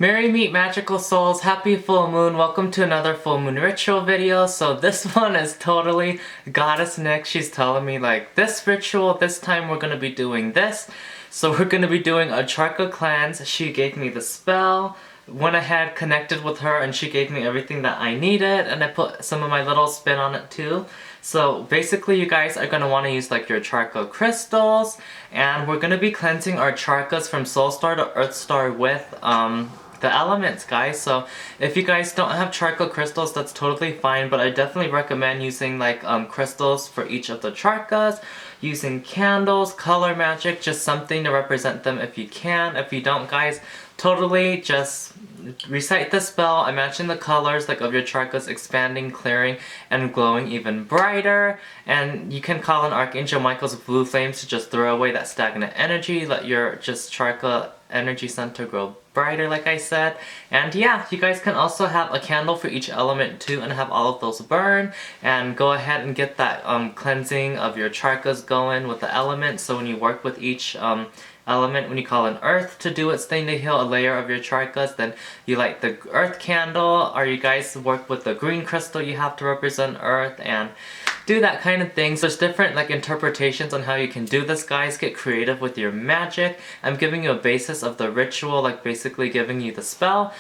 Merry meet magical souls, happy full moon, welcome to another full moon ritual video. So this one is totally Goddess Nick. She's telling me like, this ritual, this time we're gonna be doing this. So we're gonna be doing a Chakra cleanse. She gave me the spell, went ahead, connected with her, and she gave me everything that I needed, and I put some of my little spin on it too. So basically you guys are going to want to use like your Chakra crystals, and we're going to be cleansing our chakras from Soul Star to Earth Star with the elements, guys. So if you guys don't have Chakra crystals, that's totally fine, but I definitely recommend using like crystals for each of the chakras, using candles, color magic, just something to represent them if you can. If you don't, guys, totally just recite the spell, imagine the colors like of your chakras expanding, clearing, and glowing even brighter. And you can call on Archangel Michael's blue flames to just throw away that stagnant energy, let your just chakra energy center grow brighter, like I said. And yeah, you guys can also have a candle for each element too, and have all of those burn, and go ahead and get that cleansing of your chakras going with the elements. So when you work with each element, when you call on earth to do its thing to heal a layer of your chakras, then you light the earth candle, or you guys work with the green crystal you have to represent earth, and do that kind of thing. So there's different like interpretations on how you can do this, guys. Get creative with your magic. I'm giving you a basis of the ritual, like basically giving you the spell,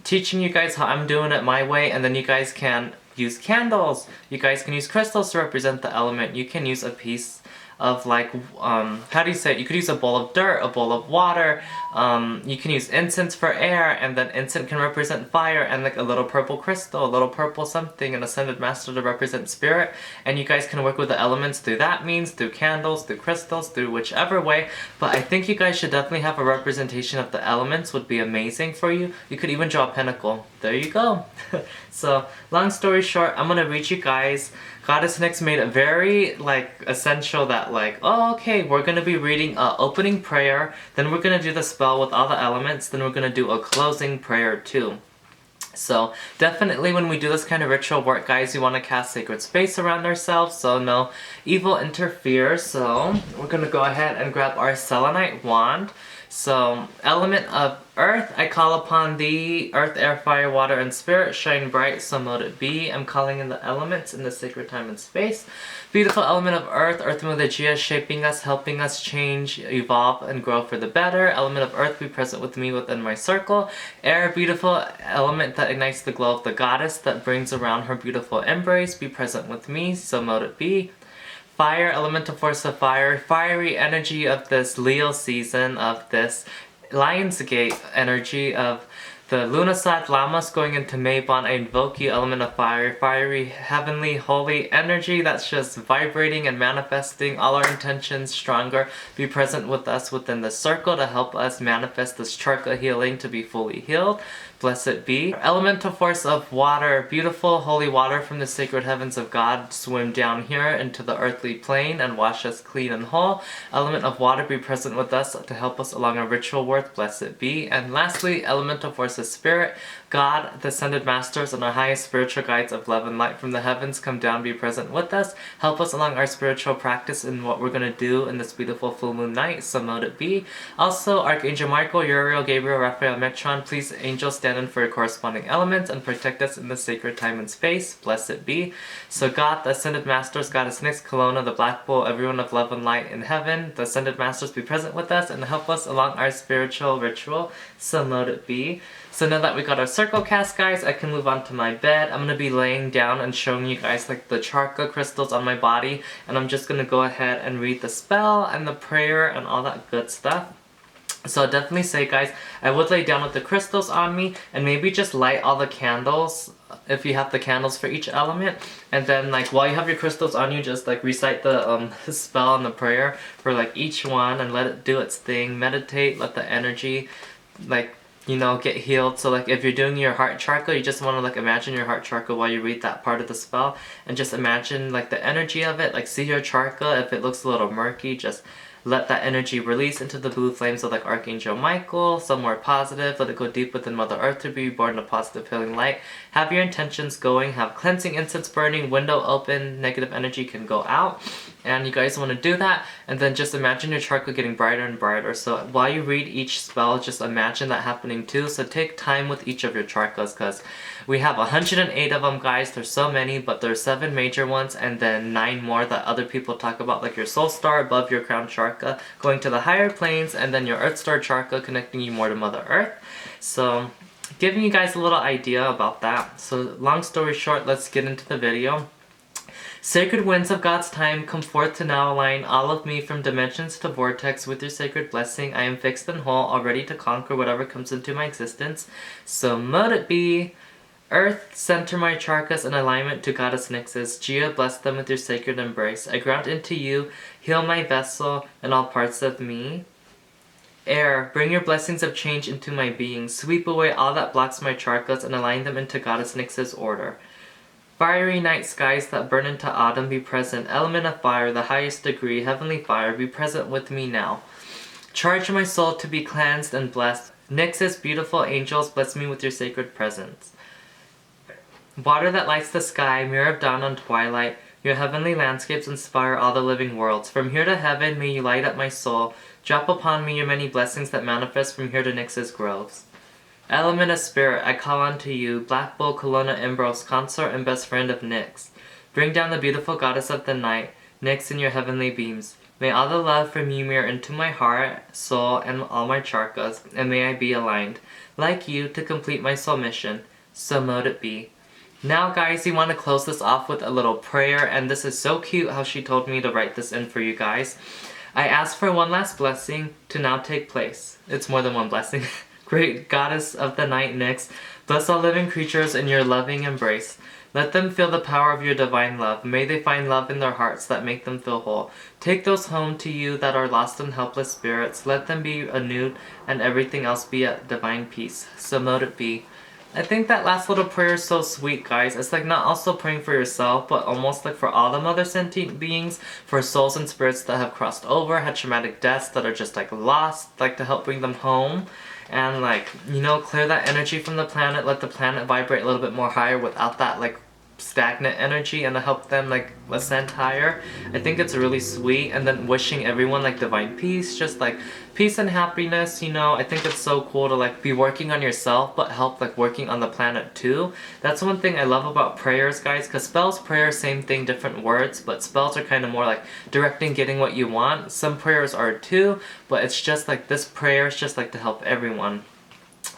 teaching you guys how I'm doing it my way, and then you guys can use candles. You guys can use crystals to represent the element. You can use a piece of like, how do you say it? You could use a bowl of dirt, a bowl of water, you can use incense for air, and then incense can represent fire, and like a little purple crystal, a little purple something, an ascended master to represent spirit. And you guys can work with the elements through that means, through candles, through crystals, through whichever way. But I think you guys should definitely have a representation of the elements, would be amazing for you. You could even draw a pentacle. There you go. So long story short, I'm gonna read you guys. Goddess Nyx made it very like essential that like, oh okay, we're gonna be reading a opening prayer, then we're gonna do the spell with all the elements, then we're gonna do a closing prayer too. So definitely when we do this kind of ritual work, guys, we want to cast sacred space around ourselves so no evil interferes. So we're gonna go ahead and grab our selenite wand. So, element of earth, I call upon thee, earth, air, fire, water, and spirit, shine bright, so mote it be. I'm calling in the elements in the sacred time and space. Beautiful element of earth, earth Mudagia, shaping us, helping us change, evolve, and grow for the better. Element of earth, be present with me within my circle. Air, beautiful element that ignites the glow of the goddess, that brings around her beautiful embrace, be present with me, so mote it be. Fire, elemental force of fire, fiery energy of this Leo season, of this Lionsgate energy of the Lunasat Lamas going into Maybon. I invoke you, element of fire, fiery, heavenly, holy energy that's just vibrating and manifesting all our intentions stronger. Be present with us within the circle to help us manifest this chakra healing to be fully healed. Blessed be. Elemental force of water, beautiful holy water from the sacred heavens of God, swim down here into the earthly plane and wash us clean and whole. Element of water, be present with us to help us along our ritual work. Blessed be. And lastly, elemental force of spirit, God, the ascended masters, and our highest spiritual guides of love and light from the heavens, come down, be present with us. Help us along our spiritual practice in what we're going to do in this beautiful full moon night, so mote it be. Also, Archangel Michael, Uriel, Gabriel, Raphael, Metron, please angels stand in for your corresponding elements and protect us in the sacred time and space. Blessed be. So God, the ascended masters, Goddess Nyx, Kelowna, the Black Bull, everyone of love and light in heaven, the ascended masters, be present with us and help us along our spiritual ritual, so mote it be. So now that we got our circle cast, guys, I can move on to my bed. I'm gonna be laying down and showing you guys like the chakra crystals on my body, and I'm just gonna go ahead and read the spell and the prayer and all that good stuff. So I'll definitely say, guys, I would lay down with the crystals on me, and maybe just light all the candles if you have the candles for each element, and then like while you have your crystals on you, just like recite the spell and the prayer for like each one and let it do its thing. Meditate, let the energy like, you know, get healed. So like if you're doing your heart chakra, you just want to like imagine your heart chakra while you read that part of the spell, and just imagine like the energy of it, like see your chakra. If it looks a little murky, just let that energy release into the blue flames of like Archangel Michael, somewhere positive. Let it go deep within Mother Earth to be born in a positive healing light. Have your intentions going, have cleansing incense burning, window open, negative energy can go out. And you guys want to do that, and then just imagine your chakra getting brighter and brighter. So while you read each spell, just imagine that happening too. So take time with each of your chakras, because we have 108 of them, guys. There's so many, but there's 7 major ones, and then 9 more that other people talk about, like your soul star above your crown chakra, going to the higher planes, and then your earth star chakra connecting you more to Mother Earth. So giving you guys a little idea about that. So long story short, let's get into the video. Sacred winds of God's time, come forth to now align all of me from dimensions to vortex with your sacred blessing. I am fixed and whole, all ready to conquer whatever comes into my existence. So mote it be. Earth, center my chakras in alignment to Goddess Nyx's. Gia, bless them with your sacred embrace. I ground into you, heal my vessel and all parts of me. Air, bring your blessings of change into my being. Sweep away all that blocks my chakras and align them into Goddess Nyx's order. Fiery night skies that burn into autumn, be present. Element of fire, the highest degree, heavenly fire, be present with me now. Charge my soul to be cleansed and blessed. Nyx's beautiful angels, bless me with your sacred presence. Water that lights the sky, mirror of dawn on twilight, your heavenly landscapes inspire all the living worlds. From here to heaven, may you light up my soul. Drop upon me your many blessings that manifest from here to Nyx's groves. Element of spirit, I call unto you, Black Bull, Colonna Imbros, consort and best friend of Nyx. Bring down the beautiful goddess of the night, Nyx in your heavenly beams. May all the love from you mirror into my heart, soul, and all my chakras, and may I be aligned, like you, to complete my soul mission. So mote it be. Now guys, you want to close this off with a little prayer, and this is so cute how she told me to write this in for you guys. I ask for one last blessing to now take place. It's more than one blessing. Great goddess of the night, Nyx, bless all living creatures in your loving embrace. Let them feel the power of your divine love. May they find love in their hearts that make them feel whole. Take those home to you that are lost and helpless spirits. Let them be renewed and everything else be at divine peace. So mote it be. I think that last little prayer is so sweet, guys. It's like not also praying for yourself, but almost like for all the mother sentient beings, for souls and spirits that have crossed over, had traumatic deaths, that are just like lost, like to help bring them home. And like, you know, clear that energy from the planet, let the planet vibrate a little bit more higher without that like stagnant energy, and to help them like ascend higher. I think it's really sweet. And then wishing everyone like divine peace, just like peace and happiness, you know. I think it's so cool to like be working on yourself but help like working on the planet too. That's one thing I love about prayers, guys, because spells, prayers, same thing, different words, but spells are kind of more like directing, getting what you want. Some prayers are too, but it's just like this prayer is just like to help everyone.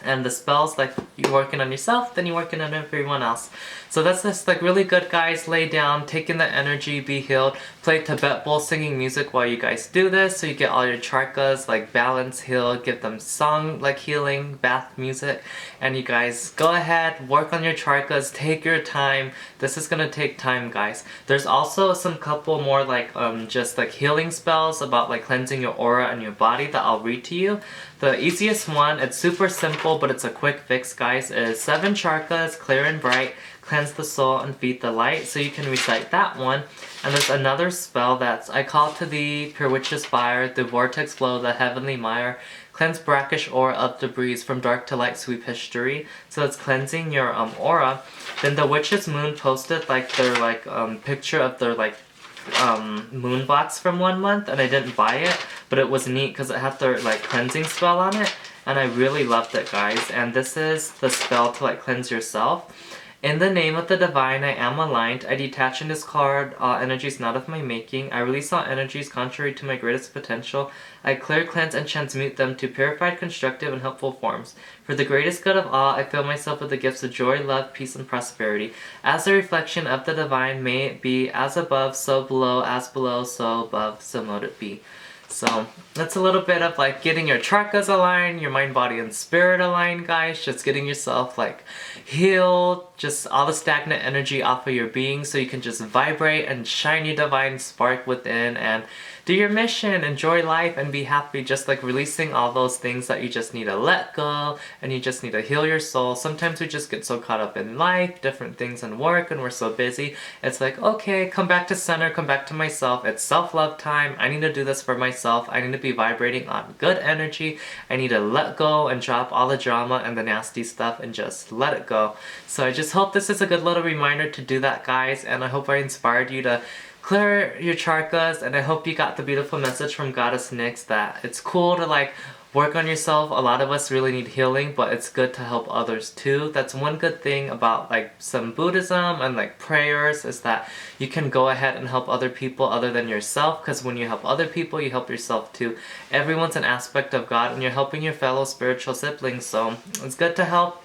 And the spells, like you're working on yourself, then you're working on everyone else. So that's just like really good, guys. Lay down, take in the energy, be healed. Play Tibet bowl singing music while you guys do this, so you get all your chakras like balance, heal, give them song like healing, bath music. And you guys go ahead, work on your chakras, take your time. This is gonna take time, guys. There's also some couple more like just like healing spells about like cleansing your aura and your body that I'll read to you. The easiest one, it's super simple, but it's a quick fix, guys, is 7 chakras, clear and bright, cleanse the soul and feed the light. So you can recite that one. And there's another spell that's, I call to thee, pure witch's fire, the vortex flow, the heavenly mire, cleanse brackish aura of debris, from dark to light sweep history. So it's cleansing your aura. Then the witch's moon posted like their like picture of their like moon box from 1 month, and I didn't buy it, but it was neat because it had their like cleansing spell on it, and I really loved it, guys. And this is the spell to like cleanse yourself. In the name of the divine, I am aligned. I detach and discard all energies not of my making. I release all energies contrary to my greatest potential. I clear, cleanse, and transmute them to purified, constructive, and helpful forms. For the greatest good of all, I fill myself with the gifts of joy, love, peace, and prosperity. As a reflection of the divine, may it be as above, so below, as below, so above, so mote it be. So that's a little bit of like getting your chakras aligned, your mind, body, and spirit aligned, guys. Just getting yourself like healed, just all the stagnant energy off of your being, so you can just vibrate and shine your divine spark within and do your mission, enjoy life, and be happy. Just like releasing all those things that you just need to let go, and you just need to heal your soul. Sometimes we just get so caught up in life, different things, and work, and we're so busy. It's like, okay, come back to center, come back to myself. It's self-love time. I need to do this for myself. I need to be vibrating on good energy. I need to let go and drop all the drama and the nasty stuff and just let it go. So I just hope this is a good little reminder to do that, guys, and I hope I inspired you to clear your chakras, and I hope you got the beautiful message from Goddess Nyx that it's cool to like work on yourself. A lot of us really need healing, but it's good to help others too. That's one good thing about like some Buddhism and like prayers, is that you can go ahead and help other people other than yourself, because when you help other people, you help yourself too. Everyone's an aspect of God, and you're helping your fellow spiritual siblings, so it's good to help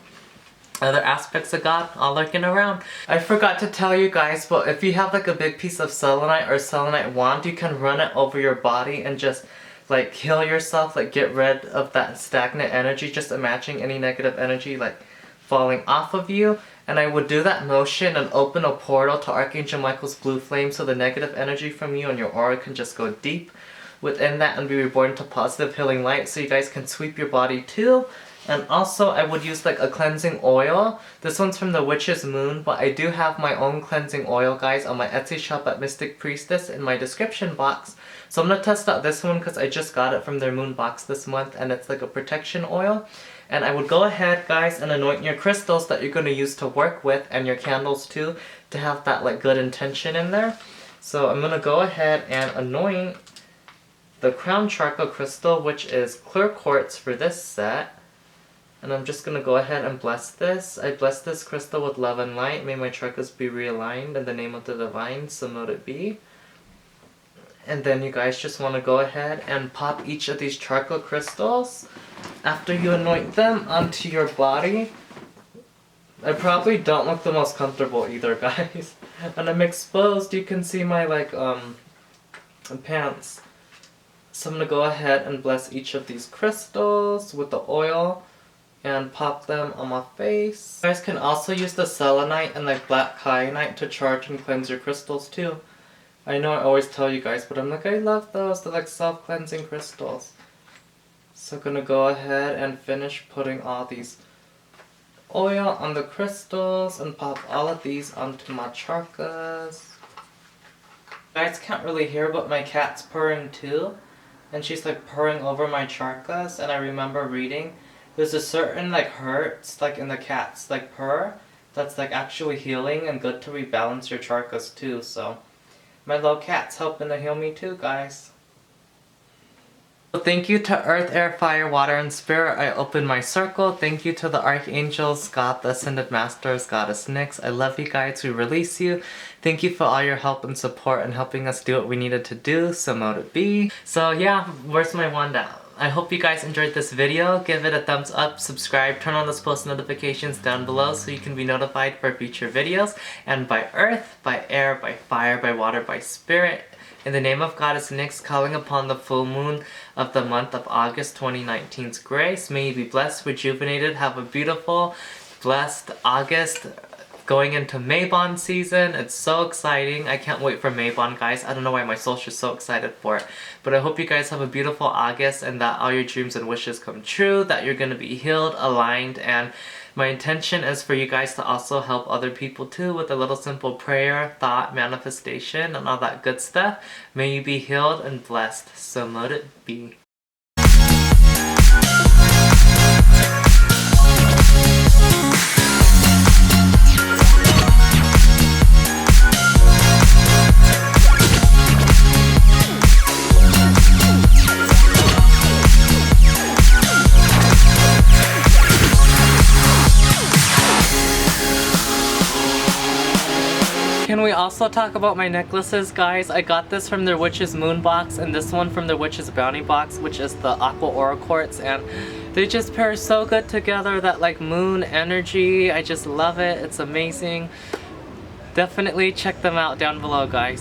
other aspects of God all lurking around. I forgot to tell you guys, but if you have like a big piece of selenite or selenite wand, you can run it over your body and just like heal yourself, like get rid of that stagnant energy, just imagining any negative energy like falling off of you. And I would do that motion and open a portal to Archangel Michael's blue flame, so the negative energy from you and your aura can just go deep within that and be reborn to positive healing light, so you guys can sweep your body too. And also I would use like a cleansing oil. This one's from the Witch's Moon, but I do have my own cleansing oil, guys, on my Etsy shop at Mystic Priestess in my description box. So I'm gonna test out this one because I just got it from their moon box this month, and it's like a protection oil. And I would go ahead, guys, and anoint your crystals that you're gonna use to work with, and your candles too, to have that like good intention in there. So I'm gonna go ahead and anoint the crown chakra crystal, which is clear quartz for this set. And I'm just gonna go ahead and bless this. I bless this crystal with love and light. May my chakras be realigned in the name of the divine, so mote it be. And then you guys just want to go ahead and pop each of these chakra crystals after you anoint them onto your body. I probably don't look the most comfortable either, guys. And I'm exposed. You can see my like pants. So I'm gonna go ahead and bless each of these crystals with the oil and pop them on my face. You guys can also use the selenite and like black kyanite to charge and cleanse your crystals too. I know I always tell you guys, but I'm like, I love those. They're like self-cleansing crystals. So I'm gonna go ahead and finish putting all these oil on the crystals and pop all of these onto my chakras. You guys can't really hear, but my cat's purring too. And she's like purring over my chakras, and I remember reading there's a certain like hertz like in the cat's like purr that's like actually healing and good to rebalance your chakras too. So my little cat's helping to heal me too, guys. So thank you to Earth, Air, Fire, Water, and Spirit. I open my circle. Thank you to the Archangels, God, the Ascended Masters, Goddess Nyx. I love you guys. We release you. Thank you for all your help and support and helping us do what we needed to do. So mote it be. So yeah, where's my wand at? I hope you guys enjoyed this video. Give it a thumbs up, subscribe, turn on those post notifications down below so you can be notified for future videos. And by Earth, by Air, by Fire, by Water, by Spirit, in the name of Goddess Nyx, calling upon the full moon of the month of August 2019's grace, may you be blessed, rejuvenated, have a beautiful, blessed August. Going into Maybon season. It's so exciting. I can't wait for Maybon, guys. I don't know why my soul's just so excited for it. But I hope you guys have a beautiful August and that all your dreams and wishes come true, that you're going to be healed, aligned, and my intention is for you guys to also help other people too with a little simple prayer, thought, manifestation, and all that good stuff. May you be healed and blessed. So mote it be. Can we also talk about my necklaces, guys? I got this from their Witch's Moon box and this one from their Witch's Bounty box, which is the Aqua Aura Quartz, and they just pair so good together, that like moon energy. I just love it. It's amazing. Definitely check them out down below, guys.